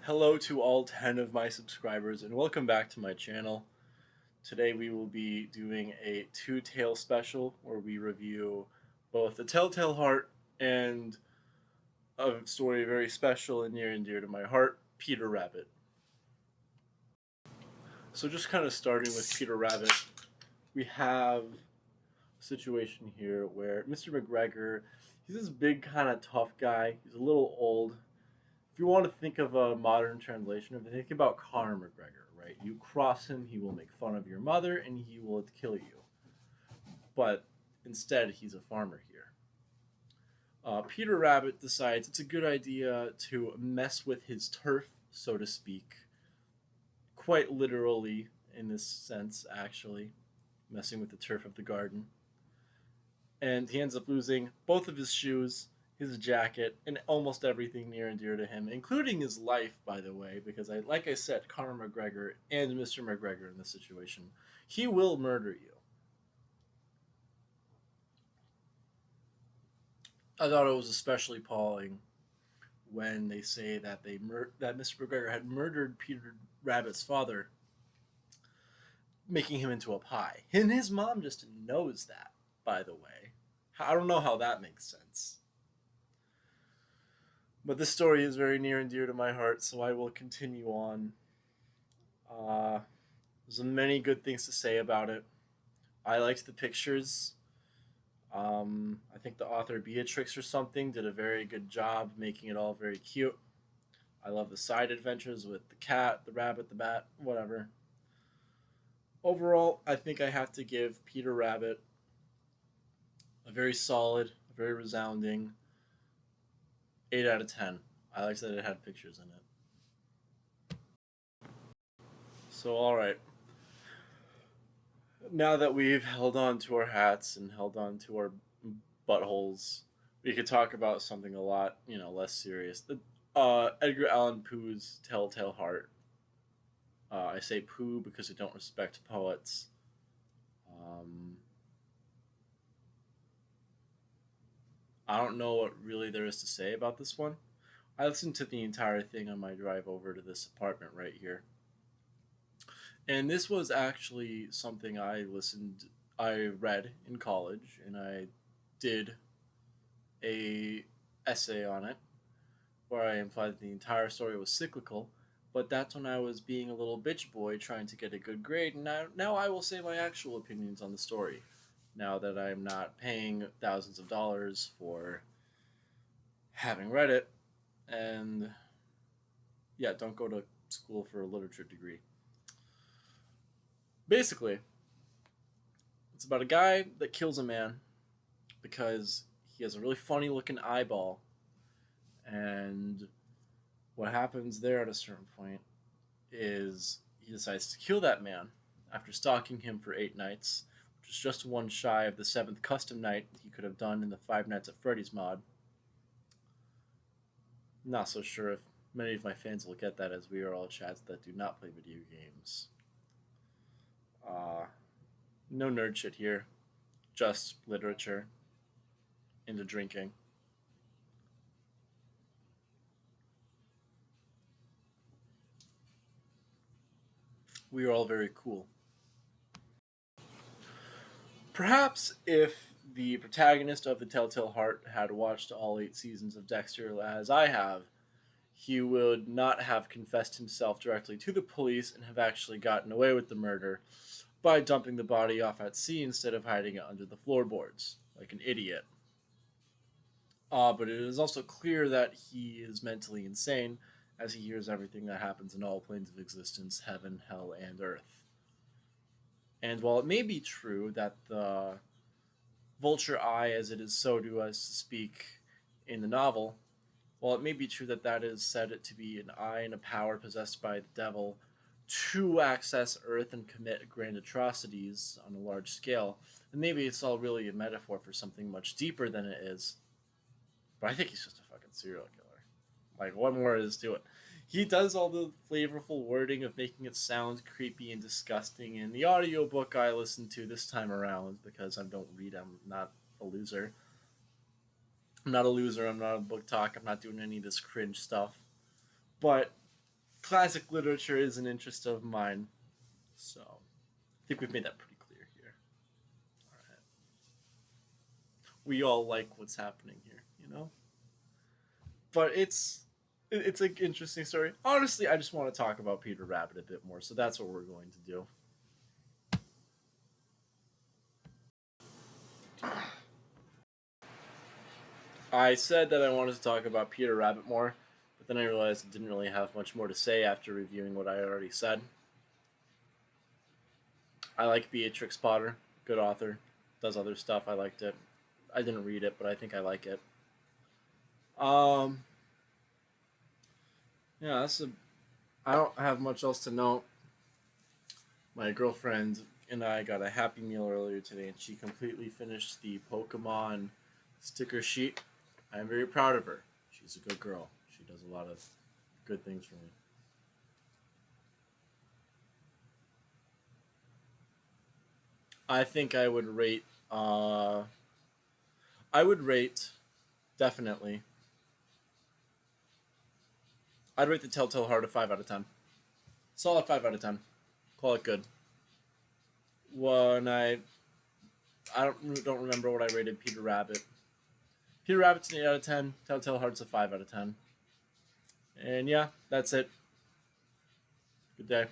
Hello to all 10 of my subscribers and welcome back to my channel. Today we will be doing a two-tale special where we review both The Telltale Heart and a story very special and near and dear to my heart, Peter Rabbit. So just kind of starting with Peter Rabbit, we have a situation here where Mr. McGregor, he's this big kind of tough guy. He's a little old. If you want to think of a modern translation of it, think about Conor McGregor, right? You cross him, he will make fun of your mother, and he will kill you. But instead, he's a farmer here. Peter Rabbit decides it's a good idea to mess with his turf, so to speak, quite literally in this sense, actually, messing with the turf of the garden. And he ends up losing both of his shoes, his jacket, and almost everything near and dear to him, including his life, by the way, because like I said, Conor McGregor and Mr. McGregor in this situation, he will murder you. I thought it was especially appalling when they say that that Mr. McGregor had murdered Peter Rabbit's father, making him into a pie. And his mom just knows that, by the way. I don't know how that makes sense. But this story is very near and dear to my heart, so I will continue on. Uh, there's many good things to say about it. I liked the pictures. I think the author Beatrix or something did a very good job making it all very cute. I love the side adventures with the cat, the rabbit, the bat, whatever. Overall, I think I have to give Peter Rabbit a very solid, a very resounding 8 out of 10. I liked that it had pictures in it. So, alright. Now that we've held on to our hats and held on to our buttholes, we could talk about something a lot, less serious. Edgar Allan Poe's Telltale Heart. I say Poe because I don't respect poets. Um, I don't know what really there is to say about this one. I listened to the entire thing on my drive over to this apartment right here. And this was actually something I read in college, and I did a essay on it where I implied that the entire story was cyclical. But that's when I was being a little bitch boy trying to get a good grade, and now I will say my actual opinions on the story. Now that I'm not paying thousands of dollars for having read it, and yeah, don't go to school for a literature degree. Basically, it's about a guy that kills a man because he has a really funny looking eyeball. And what happens there at a certain point is he decides to kill that man after stalking him for 8 nights, which is just one shy of the seventh custom night he could have done in the Five Nights at Freddy's mod. Not so sure if many of my fans will get that, as we are all chats that do not play video games. Uh, no nerd shit here, just literature into drinking. We are all very cool. Perhaps if the protagonist of The Telltale Heart had watched all 8 seasons of Dexter as I have, he would not have confessed himself directly to the police and have actually gotten away with the murder by dumping the body off at sea instead of hiding it under the floorboards, like an idiot. But it is also clear that he is mentally insane as he hears everything that happens in all planes of existence, heaven, hell, and earth. And while it may be true that the vulture eye, as it is so to us to speak in the novel, while it may be true that that is said to be an eye and a power possessed by the devil to access Earth and commit grand atrocities on a large scale, and maybe it's all really a metaphor for something much deeper than it is. But I think he's just a fucking serial killer. Like, what more is to it? He does all the flavorful wording of making it sound creepy and disgusting. In the audiobook I listened to this time around, because I don't read, I'm not a loser. I'm not a loser, I'm not a book talk, I'm not doing any of this cringe stuff. But classic literature is an interest of mine. So I think we've made that pretty clear here. All right. We all like what's happening here, you know? But it's an interesting story. Honestly, I just want to talk about Peter Rabbit a bit more, so that's what we're going to do. I said that I wanted to talk about Peter Rabbit more, but then I realized I didn't really have much more to say after reviewing what I had already said. I like Beatrix Potter, good author, does other stuff. I liked it. I didn't read it, but I think I like it. Um, yeah, that's a. I don't have much else to note. My girlfriend and I got a Happy Meal earlier today, and she completely finished the Pokemon sticker sheet. I am very proud of her. She's a good girl. She does a lot of good things for me. I think I would rate. I would rate definitely. I'd rate the Telltale Heart a 5 out of 10. Solid 5 out of 10. Call it good. When I don't remember what I rated Peter Rabbit. Peter Rabbit's an 8 out of 10. Telltale Heart's a 5 out of 10. And yeah, that's it. Good day.